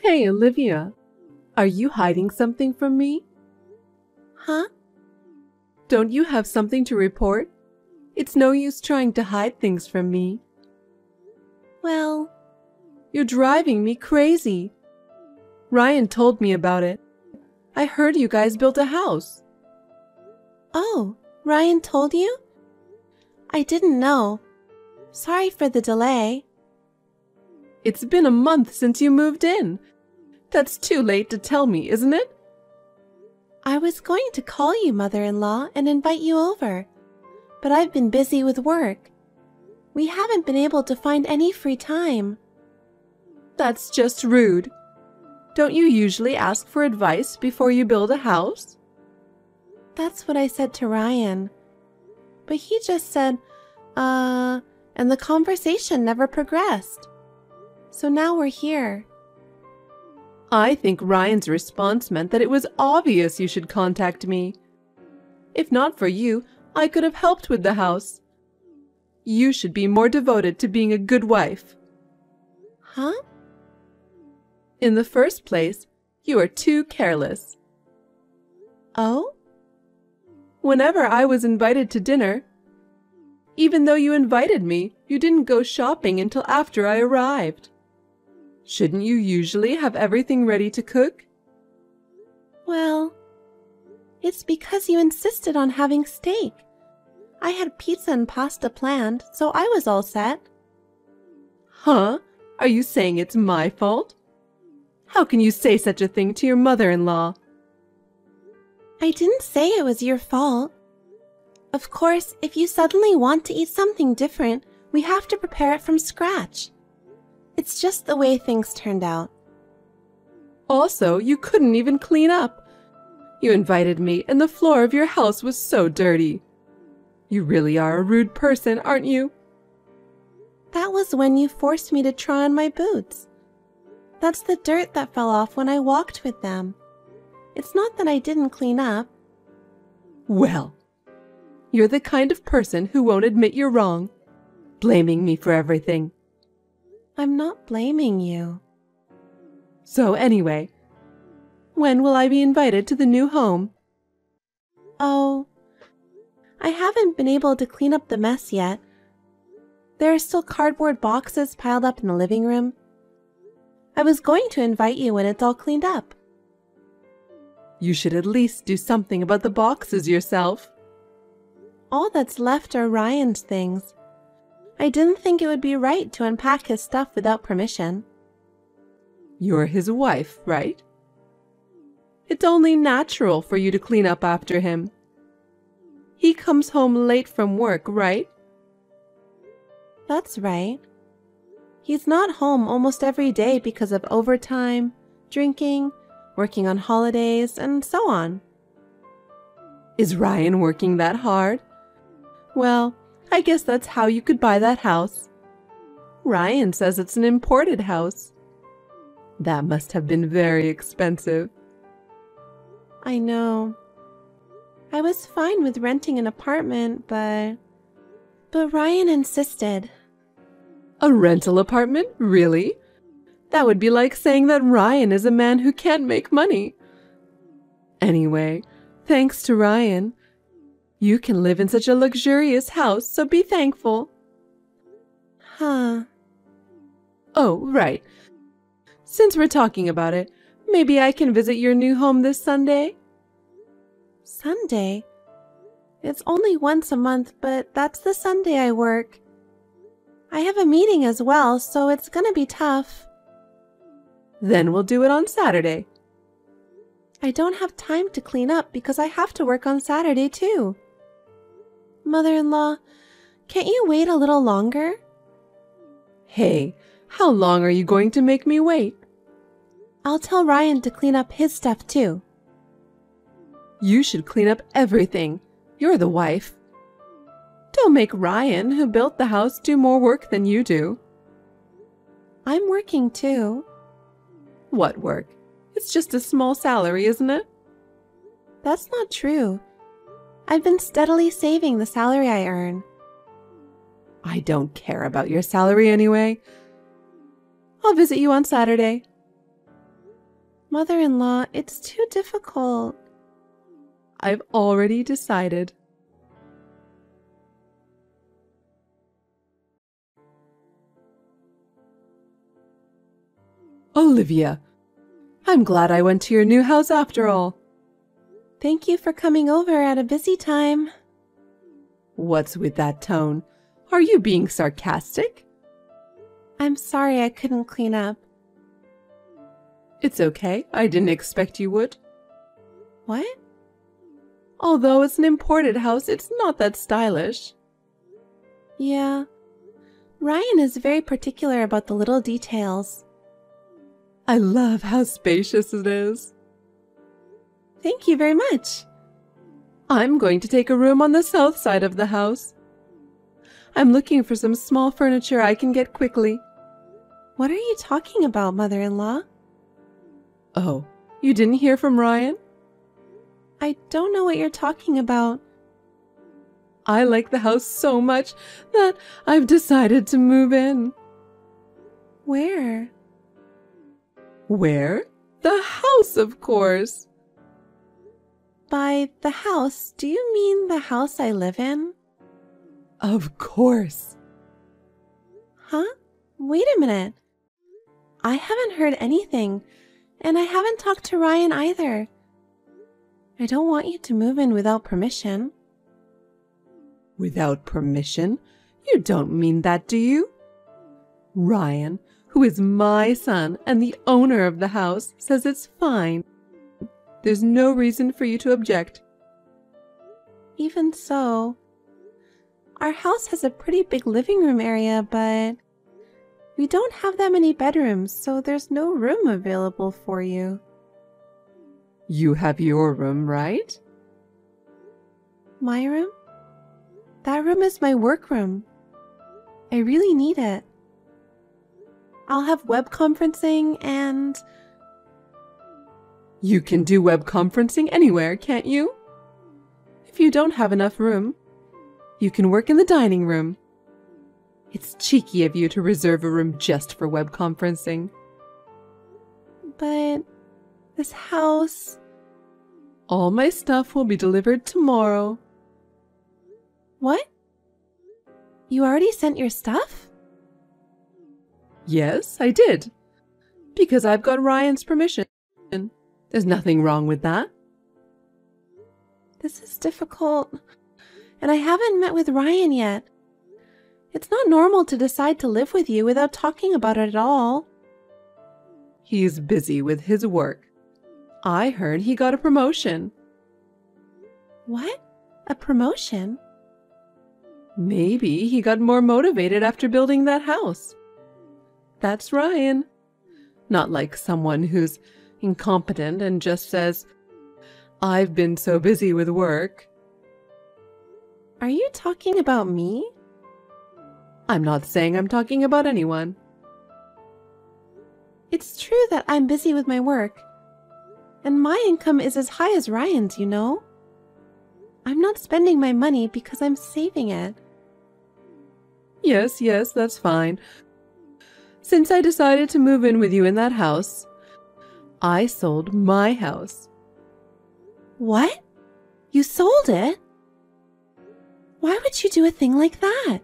Hey, Olivia. Are you hiding something from me? Huh? Don't you have something to report? It's no use trying to hide things from me. Well, You're driving me crazy. Ryan told me about it. I heard you guys built a house. oh, Ryan told you? I didn't know. Sorry for the delay. It's been a month since you moved in. That's too late to tell me, isn't it? I was going to call you, mother-in-law, and invite you over, but I've been busy with work. We haven't been able to find any free time. That's just rude. Don't you usually ask for advice before you build a house? That's what I said to Ryan. But he just said, and the conversation never progressed. So now we're here. I think Ryan's response meant that it was obvious you should contact me. If not for you, I could have helped with the house. You should be more devoted to being a good wife. Huh? In the first place, you are too careless. Oh? Whenever I was invited to dinner, even though you invited me, you didn't go shopping until after I arrived. Shouldn't you usually have everything ready to cook? Well, it's because you insisted on having steak. I had pizza and pasta planned, so I was all set. Huh? Are you saying it's my fault? How can you say such a thing to your mother-in-law? I didn't say it was your fault. Of course, if you suddenly want to eat something different, we have to prepare it from scratch. It's just the way things turned out. Also, you couldn't even clean up. You invited me, and the floor of your house was so dirty. You really are a rude person, aren't you? That was when you forced me to try on my boots. That's the dirt that fell off when I walked with them. It's not that I didn't clean up. Well, you're the kind of person who won't admit you're wrong, blaming me for everything. I'm not blaming you. So anyway, when will I be invited to the new home? Oh, I haven't been able to clean up the mess yet. There are still cardboard boxes piled up in the living room. I was going to invite you when it's all cleaned up. You should at least do something about the boxes yourself. All that's left are Ryan's things. I didn't think it would be right to unpack his stuff without permission. You're his wife, right? It's only natural for you to clean up after him. He comes home late from work, right? That's right. He's not home almost every day because of overtime, drinking, working on holidays, and so on. Is Ryan working that hard? Well, I guess that's how you could buy that house. Ryan says it's an imported house. That must have been very expensive. I know. I was fine with renting an apartment, but Ryan insisted. A rental apartment? Really? That would be like saying that Ryan is a man who can't make money. Anyway, thanks to Ryan, you can live in such a luxurious house, so be thankful. Huh. Oh, right. Since we're talking about it, maybe I can visit your new home this Sunday? Sunday? It's only once a month, but that's the Sunday I work. I have a meeting as well, so it's gonna be tough. Then we'll do it on Saturday. I don't have time to clean up because I have to work on Saturday too. Mother-in-law, can't you wait a little longer? Hey, how long are you going to make me wait? I'll tell Ryan to clean up his stuff too. You should clean up everything. You're the wife. Don't make Ryan, who built the house, do more work than you do. I'm working too. What work? It's just a small salary, isn't it? That's not true. I've been steadily saving the salary I earn. I don't care about your salary anyway. I'll visit you on Saturday. Mother-in-law, it's too difficult. I've already decided. Olivia, I'm glad I went to your new house after all. Thank you for coming over at a busy time. What's with that tone? Are you being sarcastic? I'm sorry I couldn't clean up. It's okay. I didn't expect you would. What? Although it's an imported house, it's not that stylish. Yeah. Ryan is very particular about the little details. I love how spacious it is. Thank you very much. I'm going to take a room on the south side of the house. I'm looking for some small furniture I can get quickly. What are you talking about, mother-in-law? Oh, you didn't hear from Ryan? I don't know what you're talking about. I like the house so much that I've decided to move in. Where? Where? The house, of course. By the house, do you mean the house I live in? Of course. Huh? Wait a minute. I haven't heard anything, and I haven't talked to Ryan either. I don't want you to move in without permission. Without permission? You don't mean that, do you? Ryan, who is my son and the owner of the house, says it's fine. There's no reason for you to object. Even so, our house has a pretty big living room area, but we don't have that many bedrooms, so there's no room available for you. You have your room, right? My room? That room is my workroom. I really need it. I'll have web conferencing and... You can do web conferencing anywhere, can't you? If you don't have enough room, you can work in the dining room. It's cheeky of you to reserve a room just for web conferencing. But this house... All my stuff will be delivered tomorrow. What? You already sent your stuff? Yes, I did. Because I've got Ryan's permission. There's nothing wrong with that. This is difficult, and I haven't met with Ryan yet. It's not normal to decide to live with you without talking about it at all. He's busy with his work. I heard he got a promotion. What? A promotion? Maybe he got more motivated after building that house. That's Ryan. Not like someone who's incompetent and just says, I've been so busy with work. Are you talking about me? I'm not saying I'm talking about anyone. It's true that I'm busy with my work, and my income is as high as Ryan's, you know? I'm not spending my money because I'm saving it. Yes, that's fine. Since I decided to move in with you in that house, I sold my house. What? You sold it? Why would you do a thing like that?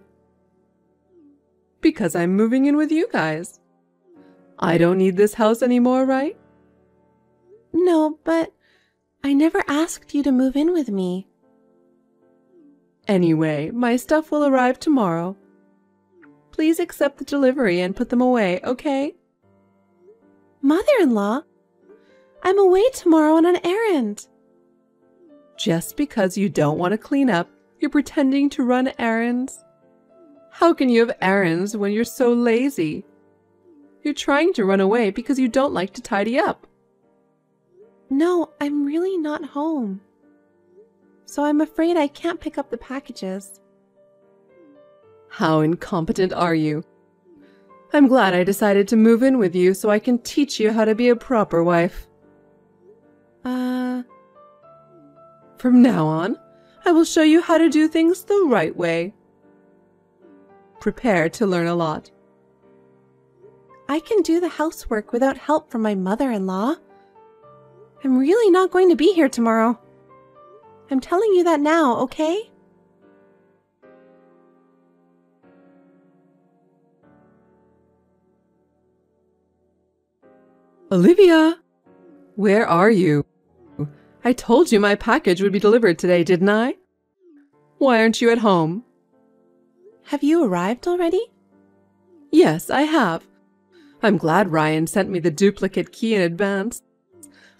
Because I'm moving in with you guys. I don't need this house anymore, right? No, but I never asked you to move in with me. Anyway, my stuff will arrive tomorrow. Please accept the delivery and put them away, okay? Mother-in-law, I'm away tomorrow on an errand. Just because you don't want to clean up, you're pretending to run errands? How can you have errands when you're so lazy? You're trying to run away because you don't like to tidy up. No, I'm really not home. So I'm afraid I can't pick up the packages. How incompetent are you? I'm glad I decided to move in with you so I can teach you how to be a proper wife. From now on, I will show you how to do things the right way. Prepare to learn a lot. I can do the housework without help from my mother-in-law. I'm really not going to be here tomorrow. I'm telling you that now, okay? Olivia! Where are you? I told you my package would be delivered today, didn't I? Why aren't you at home? Have you arrived already? Yes, I have. I'm glad Ryan sent me the duplicate key in advance.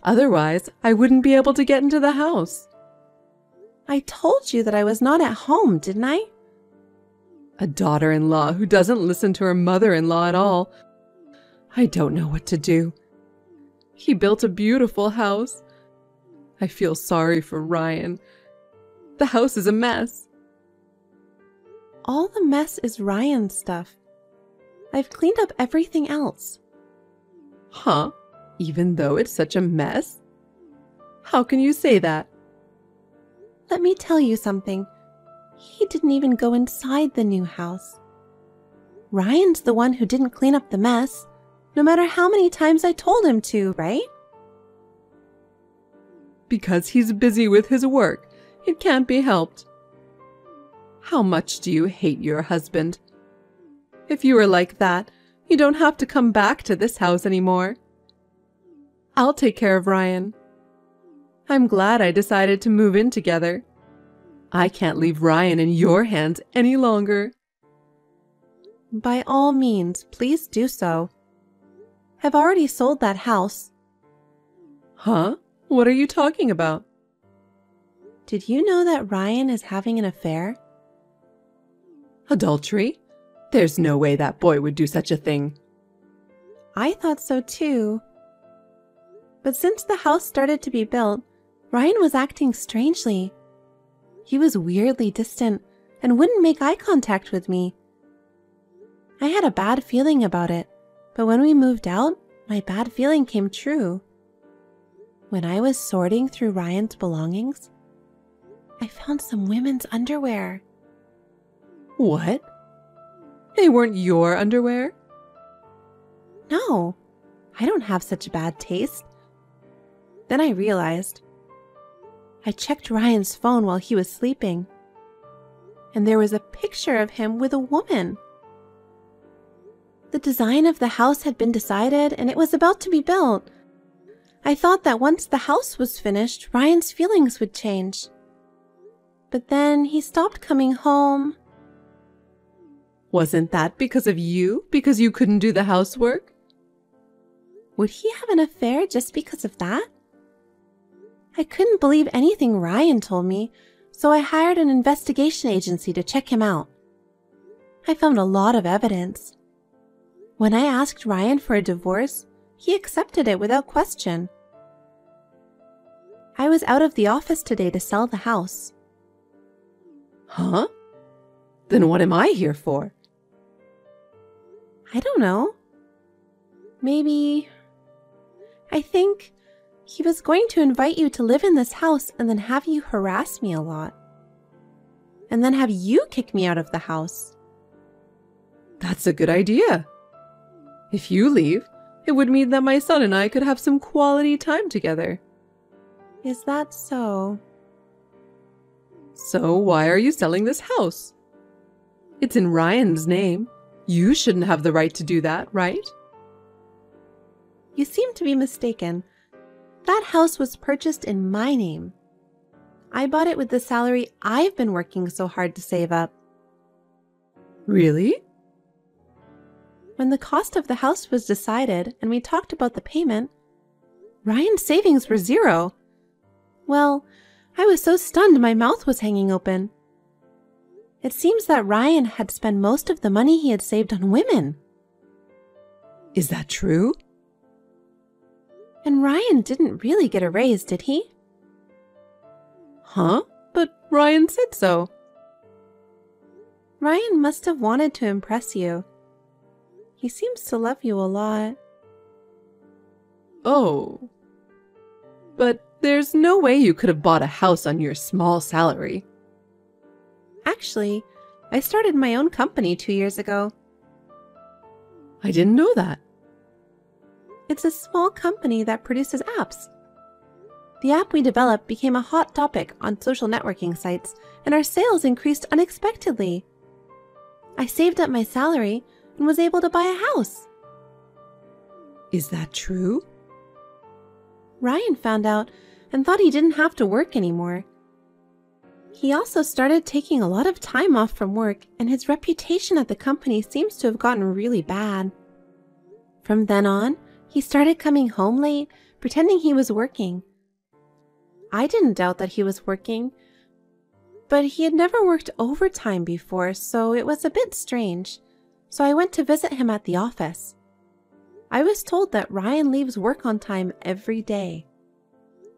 Otherwise, I wouldn't be able to get into the house. I told you that I was not at home, didn't I? A daughter-in-law who doesn't listen to her mother-in-law at all. I don't know what to do. He built a beautiful house. I feel sorry for Ryan. The house is a mess. All the mess is Ryan's stuff. I've cleaned up everything else. Huh? Even though it's such a mess? How can you say that? Let me tell you something. He didn't even go inside the new house. Ryan's the one who didn't clean up the mess, no matter how many times I told him to, right? Because he's busy with his work. It can't be helped. How much do you hate your husband? If you were like that, you don't have to come back to this house anymore. I'll take care of Ryan. I'm glad I decided to move in together. I can't leave Ryan in your hands any longer. By all means, please do so. I've already sold that house. Huh? What are you talking about? Did you know that Ryan is having an affair? Adultery? There's no way that boy would do such a thing. I thought so too. But since the house started to be built, Ryan was acting strangely. He was weirdly distant and wouldn't make eye contact with me. I had a bad feeling about it, but when we moved out, my bad feeling came true. When I was sorting through Ryan's belongings, I found some women's underwear. What? They weren't your underwear? No, I don't have such bad taste. Then I realized. I checked Ryan's phone while he was sleeping, and there was a picture of him with a woman. The design of the house had been decided and it was about to be built. I thought that once the house was finished, Ryan's feelings would change. But then he stopped coming home. Wasn't that because of you? Because you couldn't do the housework? Would he have an affair just because of that? I couldn't believe anything Ryan told me, so I hired an investigation agency to check him out. I found a lot of evidence. When I asked Ryan for a divorce, he accepted it without question. I was out of the office today to sell the house. Huh? Then what am I here for? I don't know. Maybe... I think he was going to invite you to live in this house and then have you harass me a lot. And then have you kick me out of the house. That's a good idea. If you leave, it would mean that my son and I could have some quality time together. Is that so? So why are you selling this house? It's in Ryan's name. You shouldn't have the right to do that, right? You seem to be mistaken. That house was purchased in my name. I bought it with the salary I've been working so hard to save up. Really? When the cost of the house was decided and we talked about the payment, Ryan's savings were zero. Well, I was so stunned my mouth was hanging open. It seems that Ryan had spent most of the money he had saved on women. Is that true? And Ryan didn't really get a raise, did he? Huh? But Ryan said so. Ryan must have wanted to impress you. He seems to love you a lot. Oh. But there's no way you could have bought a house on your small salary. Actually, I started my own company 2 years ago. I didn't know that. It's a small company that produces apps. The app we developed became a hot topic on social networking sites, and our sales increased unexpectedly. I saved up my salary and was able to buy a house. Is that true? Ryan found out and thought he didn't have to work anymore. He also started taking a lot of time off from work, and his reputation at the company seems to have gotten really bad. From then on, he started coming home late, pretending he was working. I didn't doubt that he was working, but he had never worked overtime before, so it was a bit strange. So I went to visit him at the office. I was told that Ryan leaves work on time every day.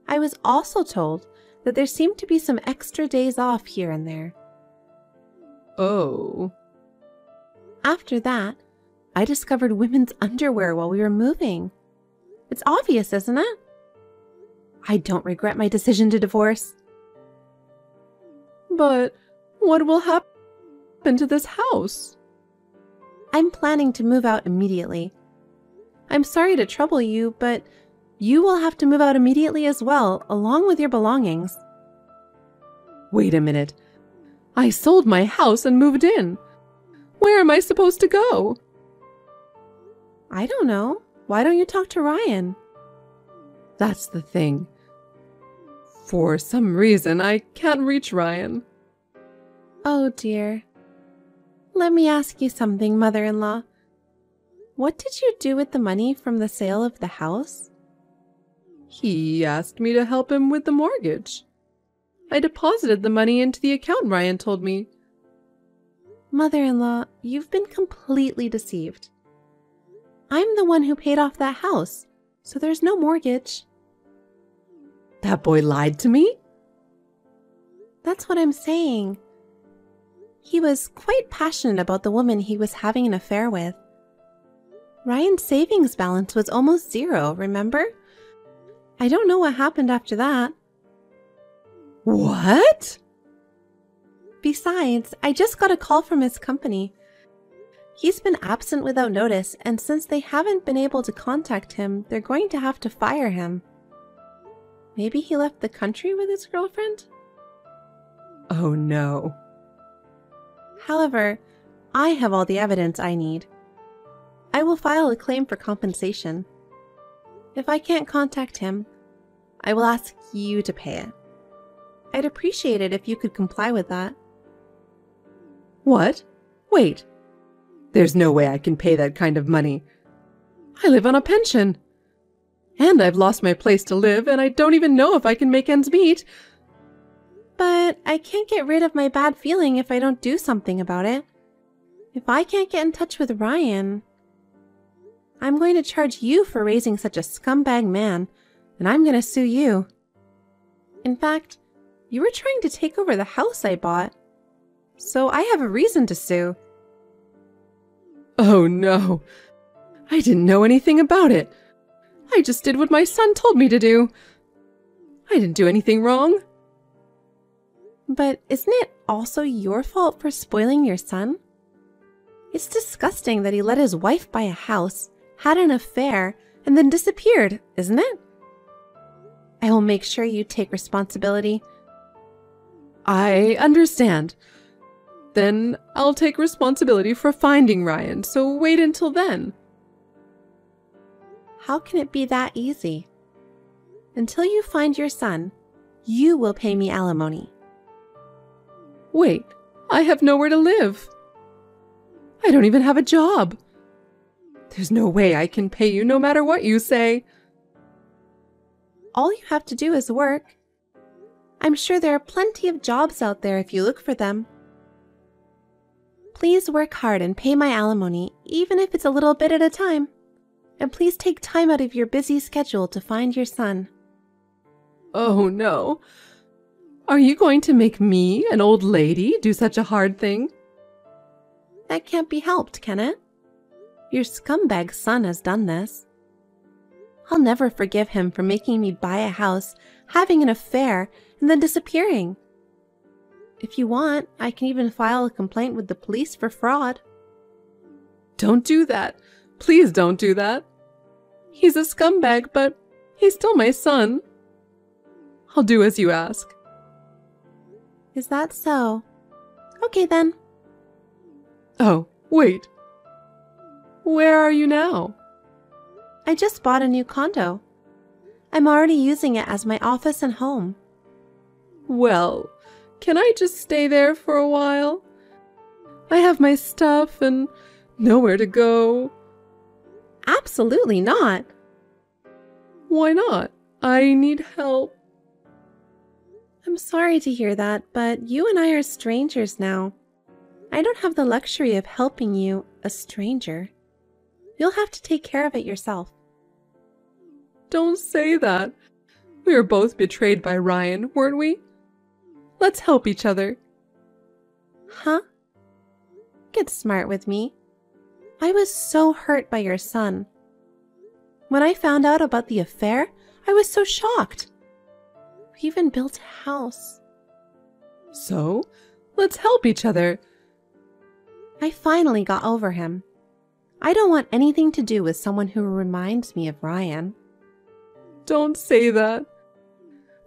I was also told that there seemed to be some extra days off here and there. Oh. After that, I discovered women's underwear while we were moving. It's obvious, isn't it? I don't regret my decision to divorce. But what will happen to this house? I'm planning to move out immediately. I'm sorry to trouble you, but you will have to move out immediately as well, along with your belongings. Wait a minute. I sold my house and moved in. Where am I supposed to go? I don't know. Why don't you talk to Ryan? That's the thing. For some reason, I can't reach Ryan. Oh dear. Let me ask you something, mother-in-law. What did you do with the money from the sale of the house? He asked me to help him with the mortgage. I deposited the money into the account Ryan told me. Mother-in-law, you've been completely deceived. I'm the one who paid off that house, so there's no mortgage. That boy lied to me? That's what I'm saying. He was quite passionate about the woman he was having an affair with. Ryan's savings balance was almost zero, remember? I don't know what happened after that. What? Besides, I just got a call from his company. He's been absent without notice, and since they haven't been able to contact him, they're going to have to fire him. Maybe he left the country with his girlfriend? Oh no. However, I have all the evidence I need. I will file a claim for compensation. If I can't contact him, I will ask you to pay it. I'd appreciate it if you could comply with that. What? Wait. There's no way I can pay that kind of money. I live on a pension. And I've lost my place to live, and I don't even know if I can make ends meet. But I can't get rid of my bad feeling if I don't do something about it. If I can't get in touch with Ryan, I'm going to charge you for raising such a scumbag man, and I'm going to sue you. In fact, you were trying to take over the house I bought, so I have a reason to sue. Oh no. I didn't know anything about it. I just did what my son told me to do. I didn't do anything wrong. But isn't it also your fault for spoiling your son? It's disgusting that he let his wife buy a house, had an affair, and then disappeared, isn't it? I will make sure you take responsibility. I understand. Then I'll take responsibility for finding Ryan, so wait until then. How can it be that easy? Until you find your son, you will pay me alimony. Wait, I have nowhere to live. I don't even have a job. There's no way I can pay you no matter what you say. All you have to do is work. I'm sure there are plenty of jobs out there if you look for them. Please work hard and pay my alimony, even if it's a little bit at a time. And please take time out of your busy schedule to find your son. Oh no. Are you going to make me, an old lady, do such a hard thing? That can't be helped, can it? Your scumbag son has done this. I'll never forgive him for making me buy a house, having an affair, and then disappearing. If you want, I can even file a complaint with the police for fraud. Don't do that. Please don't do that. He's a scumbag, but he's still my son. I'll do as you ask. Is that so? Okay then. Oh, wait. Where are you now? I just bought a new condo. I'm already using it as my office and home. Well, can I just stay there for a while? I have my stuff and nowhere to go. Absolutely not. Why not? I need help. I'm sorry to hear that, but you and I are strangers now. I don't have the luxury of helping you, a stranger. You'll have to take care of it yourself. Don't say that. We were both betrayed by Ryan, weren't we? Let's help each other. Huh? Get smart with me. I was so hurt by your son. When I found out about the affair, I was so shocked. We even built a house. So, let's help each other. I finally got over him. I don't want anything to do with someone who reminds me of Ryan. Don't say that.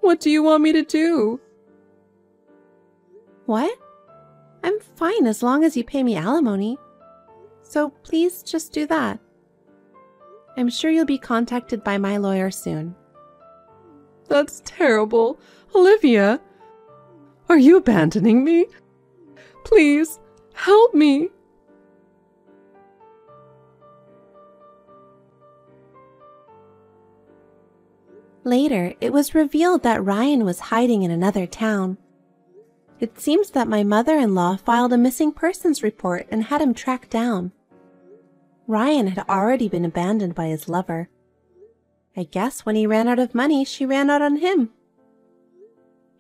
What do you want me to do? What? I'm fine as long as you pay me alimony. So please just do that. I'm sure you'll be contacted by my lawyer soon. That's terrible. Olivia, are you abandoning me? Please, help me. Later, it was revealed that Ryan was hiding in another town. It seems that my mother-in-law filed a missing persons report and had him tracked down. Ryan had already been abandoned by his lover. I guess when he ran out of money, she ran out on him.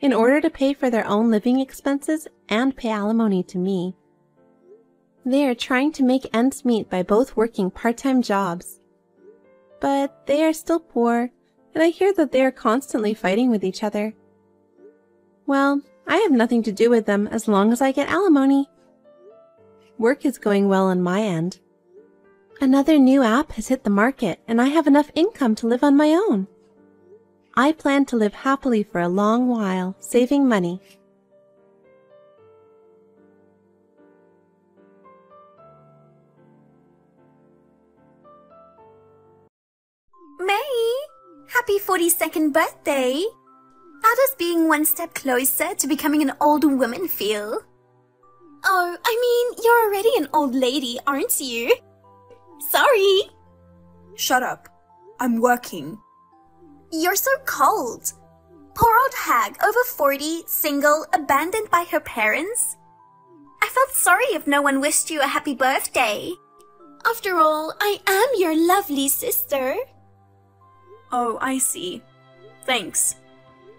In order to pay for their own living expenses and pay alimony to me, they are trying to make ends meet by both working part-time jobs. But they are still poor, and I hear that they are constantly fighting with each other. Well, I have nothing to do with them as long as I get alimony. Work is going well on my end. Another new app has hit the market, and I have enough income to live on my own. I plan to live happily for a long while, saving money. May, happy 42nd birthday! How does being one step closer to becoming an old woman feel? Oh, I mean, you're already an old lady, aren't you? Sorry. Shut up. I'm working. You're so cold. Poor old hag, over 40, single, abandoned by her parents. I felt sorry if no one wished you a happy birthday. After all, I am your lovely sister. Oh, I see. Thanks.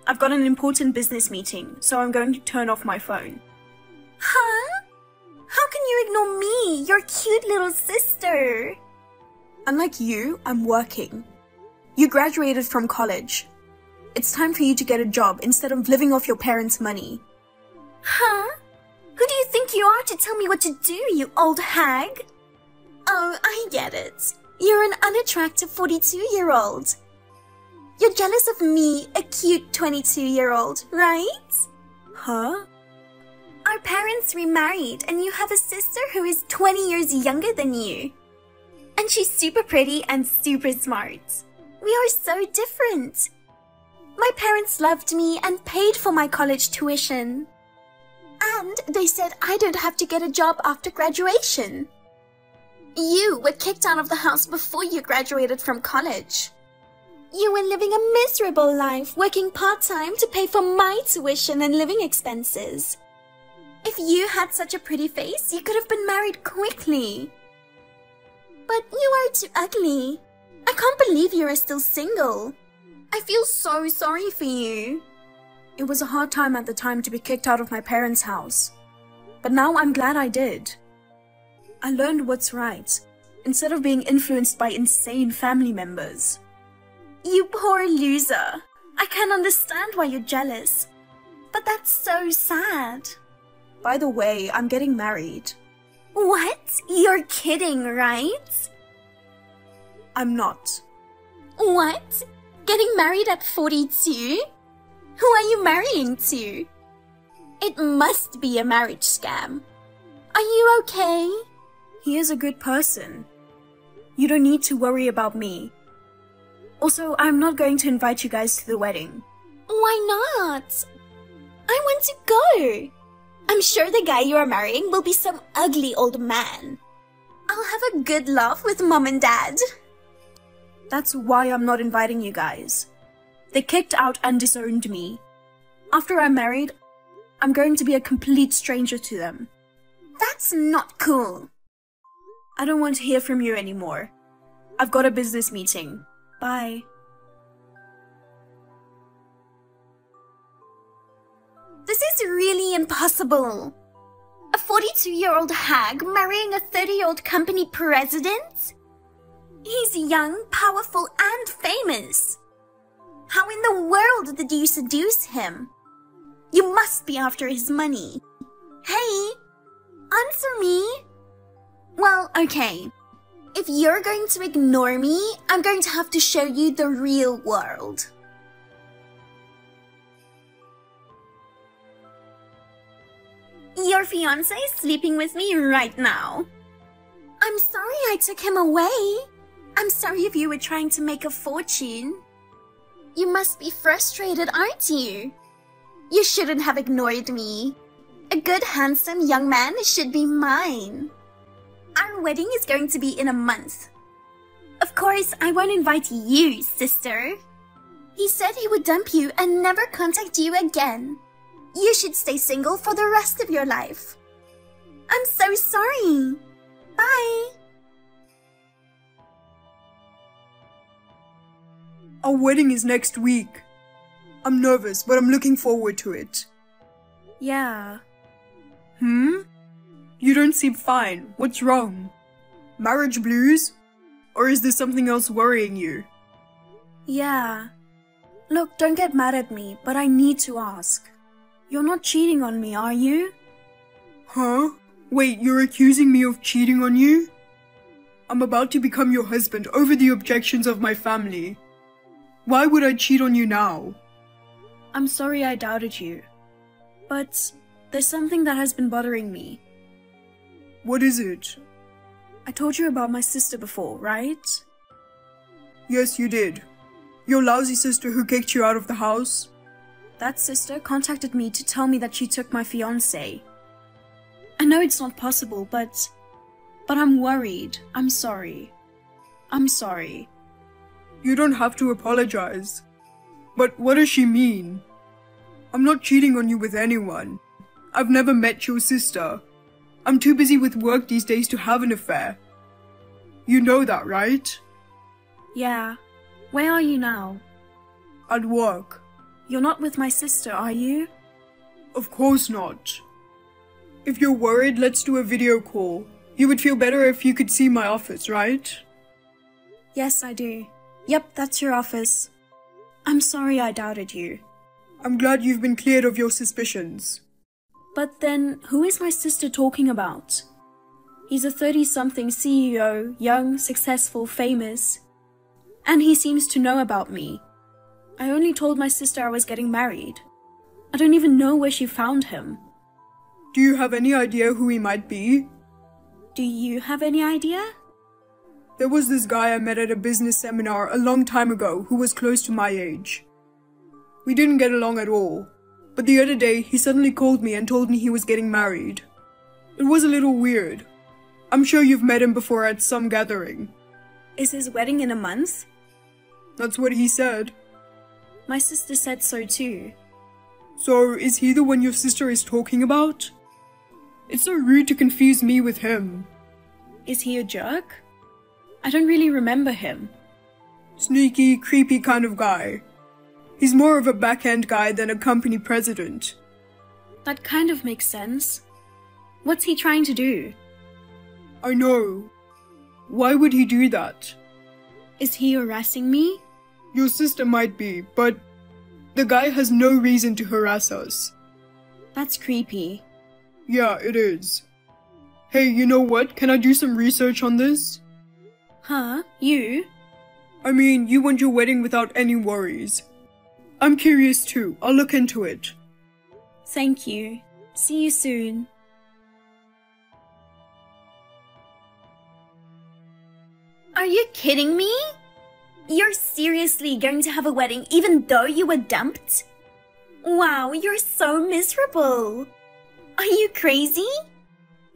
I've got an important business meeting, so I'm going to turn off my phone. Huh? How can you ignore me, your cute little sister? Unlike you, I'm working. You graduated from college. It's time for you to get a job instead of living off your parents' money. Huh? Who do you think you are to tell me what to do, you old hag? Oh, I get it. You're an unattractive 42-year-old. You're jealous of me, a cute 22-year-old, right? Huh? Our parents remarried, and you have a sister who is 20 years younger than you. And she's super pretty and super smart. We are so different. My parents loved me and paid for my college tuition. And they said I don't have to get a job after graduation. You were kicked out of the house before you graduated from college. You were living a miserable life, working part-time to pay for my tuition and living expenses. If you had such a pretty face, you could have been married quickly. But you are too ugly. I can't believe you are still single. I feel so sorry for you. It was a hard time at the time to be kicked out of my parents' house. But now I'm glad I did. I learned what's right, instead of being influenced by insane family members. You poor loser. I can understand why you're jealous. But that's so sad. By the way, I'm getting married. What? You're kidding, right? I'm not. What? Getting married at 42? Who are you marrying to? It must be a marriage scam. Are you okay? He is a good person. You don't need to worry about me. Also, I'm not going to invite you guys to the wedding. Why not? I want to go. I'm sure the guy you are marrying will be some ugly old man. I'll have a good laugh with Mom and Dad. That's why I'm not inviting you guys. They kicked out and disowned me. After I'm married, I'm going to be a complete stranger to them. That's not cool. I don't want to hear from you anymore. I've got a business meeting. Bye. This is really impossible. A 42-year-old hag marrying a 30-year-old company president? He's young, powerful, and famous. How in the world did you seduce him? You must be after his money. Hey, answer me. Well, okay. If you're going to ignore me, I'm going to have to show you the real world. Your fiancé is sleeping with me right now. I'm sorry I took him away. I'm sorry if you were trying to make a fortune. You must be frustrated, aren't you? You shouldn't have ignored me. A good, handsome young man should be mine. Our wedding is going to be in a month. Of course, I won't invite you, sister. He said he would dump you and never contact you again. You should stay single for the rest of your life. I'm so sorry. Bye. Our wedding is next week. I'm nervous, but I'm looking forward to it. Yeah. You don't seem fine. What's wrong? Marriage blues? Or is there something else worrying you? Yeah. Look, don't get mad at me, but I need to ask. You're not cheating on me, are you? Huh? Wait, you're accusing me of cheating on you? I'm about to become your husband over the objections of my family. Why would I cheat on you now? I'm sorry I doubted you. But there's something that has been bothering me. What is it? I told you about my sister before, right? Yes, you did. Your lousy sister who kicked you out of the house? That sister contacted me to tell me that she took my fiancé. I know it's not possible, but I'm worried. I'm sorry. I'm sorry. You don't have to apologize. But what does she mean? I'm not cheating on you with anyone. I've never met your sister. I'm too busy with work these days to have an affair. You know that, right? Yeah. Where are you now? At work. You're not with my sister, are you? Of course not. If you're worried, let's do a video call. You would feel better if you could see my office, right? Yes, I do. Yep, that's your office. I'm sorry I doubted you. I'm glad you've been cleared of your suspicions. But then, who is my sister talking about? He's a 30-something CEO, young, successful, famous. And he seems to know about me. I only told my sister I was getting married. I don't even know where she found him. Do you have any idea who he might be? Do you have any idea? There was this guy I met at a business seminar a long time ago who was close to my age. We didn't get along at all, but the other day he suddenly called me and told me he was getting married. It was a little weird. I'm sure you've met him before at some gathering. Is his wedding in a month? That's what he said. My sister said so too. So, is he the one your sister is talking about? It's so rude to confuse me with him. Is he a jerk? I don't really remember him. Sneaky, creepy kind of guy. He's more of a backhand guy than a company president. That kind of makes sense. What's he trying to do? I know. Why would he do that? Is he harassing me? Your sister might be, but the guy has no reason to harass us. That's creepy. Yeah, it is. Hey, you know what? Can I do some research on this? Huh? You? I mean, you want your wedding without any worries. I'm curious too. I'll look into it. Thank you. See you soon. Are you kidding me? You're seriously going to have a wedding even though you were dumped? Wow, you're so miserable. Are you crazy?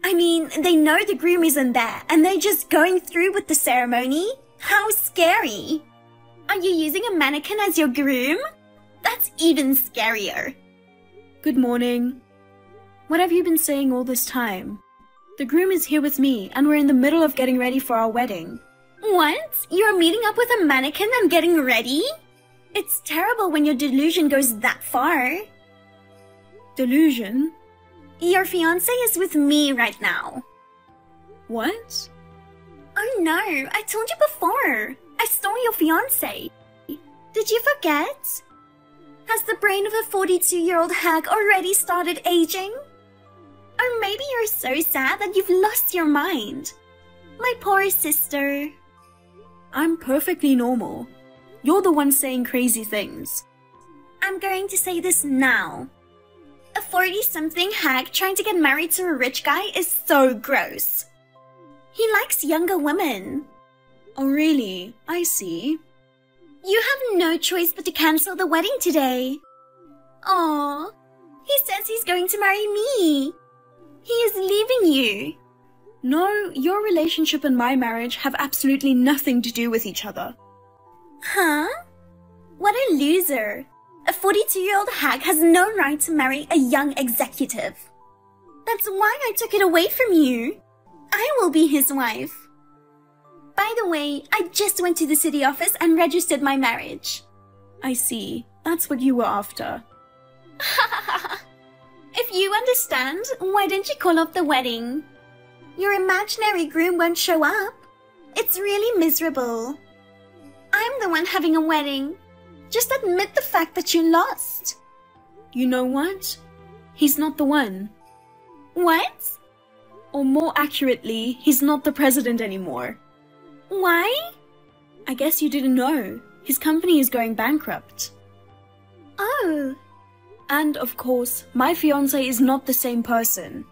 I mean, they know the groom isn't there and they're just going through with the ceremony? How scary. Are you using a mannequin as your groom? That's even scarier. Good morning. What have you been saying all this time? The groom is here with me and we're in the middle of getting ready for our wedding. What? You're meeting up with a mannequin and getting ready? It's terrible when your delusion goes that far. Delusion? Your fiancé is with me right now. What? Oh no, I told you before. I saw your fiancé. Did you forget? Has the brain of a 42-year-old hag already started aging? Or maybe you're so sad that you've lost your mind. My poor sister. I'm perfectly normal. You're the one saying crazy things. I'm going to say this now. A 40-something hag trying to get married to a rich guy is so gross. He likes younger women. Oh really? I see. You have no choice but to cancel the wedding today. Aww. He says he's going to marry me. He is leaving you. No, your relationship and my marriage have absolutely nothing to do with each other. Huh? What a loser. A 42-year-old hag has no right to marry a young executive. That's why I took it away from you. I will be his wife. By the way, I just went to the city office and registered my marriage. I see. That's what you were after. If you understand, why don't you call off the wedding? Your imaginary groom won't show up. It's really miserable. I'm the one having a wedding. Just admit the fact that you lost. You know what? He's not the one. What? Or more accurately, he's not the president anymore. Why? I guess you didn't know. His company is going bankrupt. Oh. And of course, my fiancé is not the same person.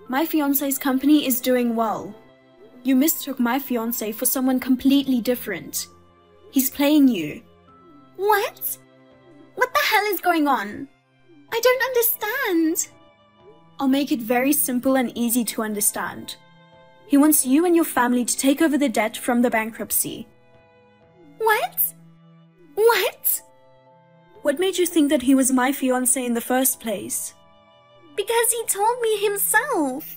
My fiancé's company is doing well. You mistook my fiancé for someone completely different. He's playing you. What? What the hell is going on? I don't understand. I'll make it very simple and easy to understand. He wants you and your family to take over the debt from the bankruptcy. What? What? What made you think that he was my fiancé in the first place? Because he told me himself.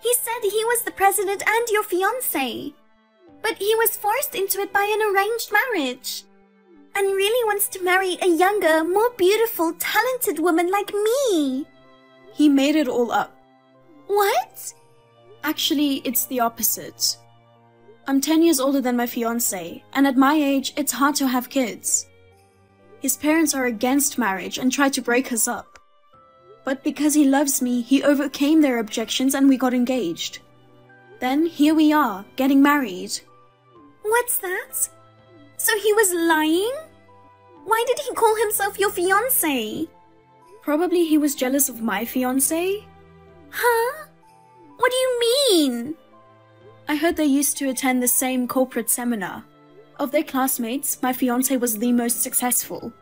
He said he was the president and your fiancé. But he was forced into it by an arranged marriage. And really wants to marry a younger, more beautiful, talented woman like me. He made it all up. What? Actually, it's the opposite. I'm 10 years older than my fiancé, and at my age, it's hard to have kids. His parents are against marriage and tried to break us up. But because he loves me, he overcame their objections and we got engaged. Then here we are, getting married. What's that? So he was lying? Why did he call himself your fiancé? Probably he was jealous of my fiancé. Huh? What do you mean? I heard they used to attend the same corporate seminar. Of their classmates, my fiancé was the most successful.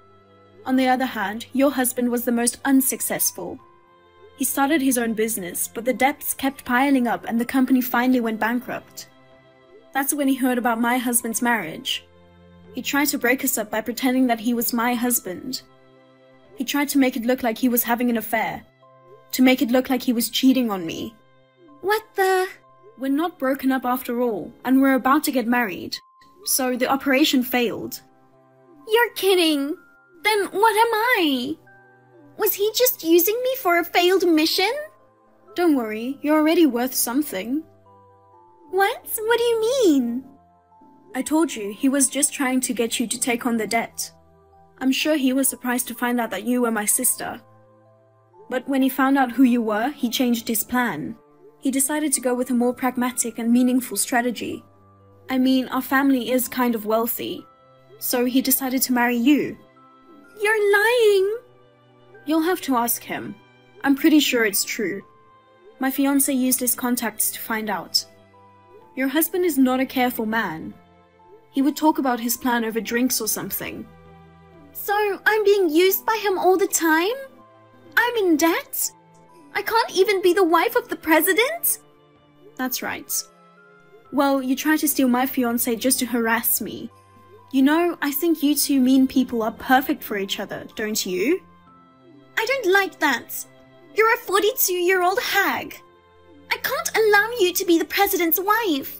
On the other hand, your husband was the most unsuccessful. He started his own business, but the debts kept piling up and the company finally went bankrupt. That's when he heard about my husband's marriage. He tried to break us up by pretending that he was my husband. He tried to make it look like he was having an affair. To make it look like he was cheating on me. What the? We're not broken up after all, and we're about to get married. So the operation failed. You're kidding. Then what am I? Was he just using me for a failed mission? Don't worry, you're already worth something. What? What do you mean? I told you, he was just trying to get you to take on the debt. I'm sure he was surprised to find out that you were my sister. But when he found out who you were, he changed his plan. He decided to go with a more pragmatic and meaningful strategy. I mean, our family is kind of wealthy. So he decided to marry you. You're lying. You'll have to ask him. I'm pretty sure it's true. My fiancé used his contacts to find out. Your husband is not a careful man. He would talk about his plan over drinks or something. So I'm being used by him all the time? I'm in debt? I can't even be the wife of the president? That's right. Well, you try to steal my fiancé just to harass me. You know, I think you two mean people are perfect for each other, don't you? I don't like that. You're a 42-year-old hag. I can't allow you to be the president's wife.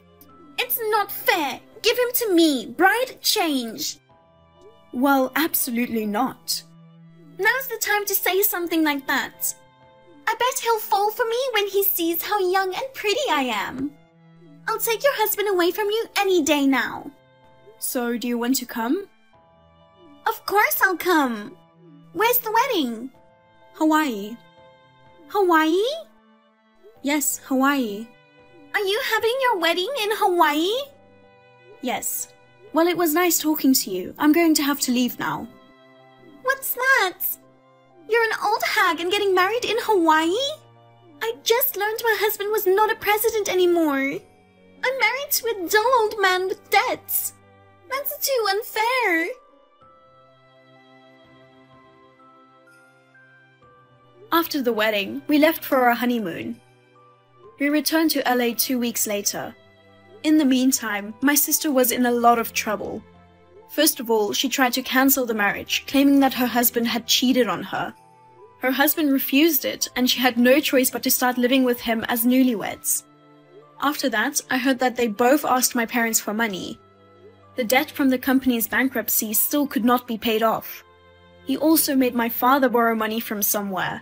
It's not fair. Give him to me. Bride change. Well, absolutely not. Now's the time to say something like that. I bet he'll fall for me when he sees how young and pretty I am. I'll take your husband away from you any day now. So, do you want to come? Of course I'll come. Where's the wedding? Hawaii. Hawaii? Yes, Hawaii. Are you having your wedding in Hawaii? Yes. Well, it was nice talking to you. I'm going to have to leave now. What's that? You're an old hag and getting married in Hawaii? I just learned my husband was not a president anymore. I'm married to a dull old man with debts. That's too unfair. After the wedding, we left for our honeymoon. We returned to LA 2 weeks later. In the meantime, my sister was in a lot of trouble. First of all, she tried to cancel the marriage, claiming that her husband had cheated on her. Her husband refused it, and she had no choice but to start living with him as newlyweds. After that, I heard that they both asked my parents for money. The debt from the company's bankruptcy still could not be paid off. He also made my father borrow money from somewhere.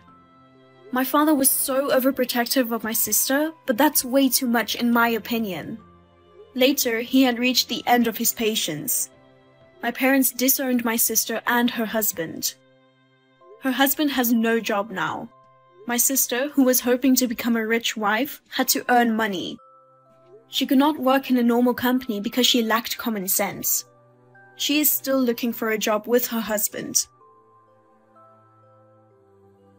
My father was so overprotective of my sister, but that's way too much in my opinion. Later, he had reached the end of his patience. My parents disowned my sister and her husband. Her husband has no job now. My sister, who was hoping to become a rich wife, had to earn money. She could not work in a normal company because she lacked common sense. She is still looking for a job with her husband.